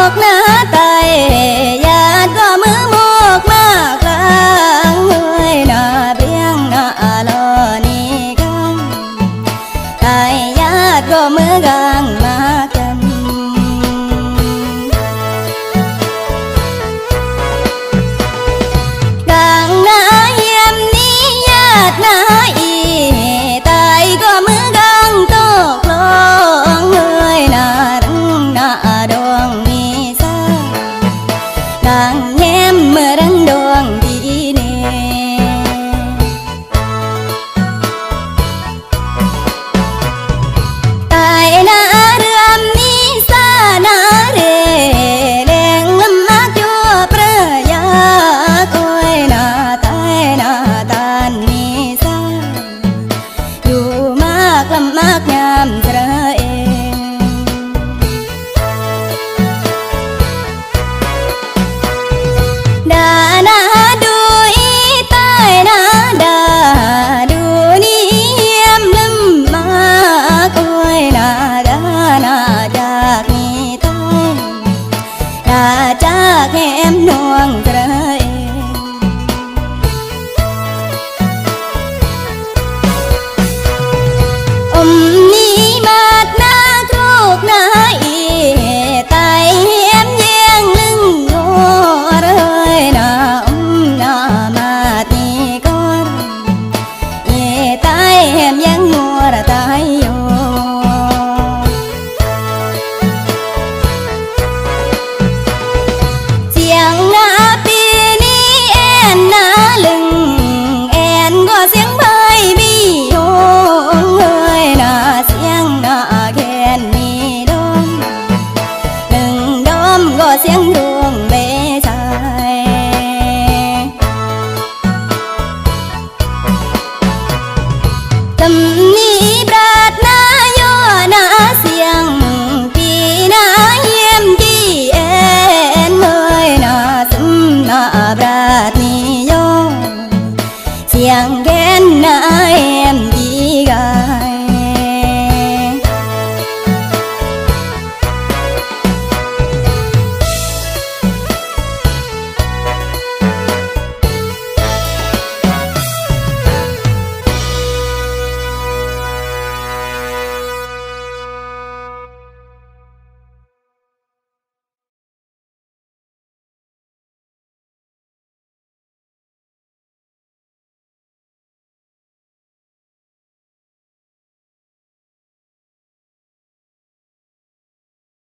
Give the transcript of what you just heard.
một na tay ya có mưa một ma clang người na biếng na lo ni gang tay ya có mưa gang ma chân gang na hiểm ni ya na y tay có mưa gang to lo người na đăng na đong ni sa gang em mưa đăng đong đi nè tay na râm ni sa na re leng lâm ác chua pra ya coi na tay na tan ni sa dù mắc lâm ác nham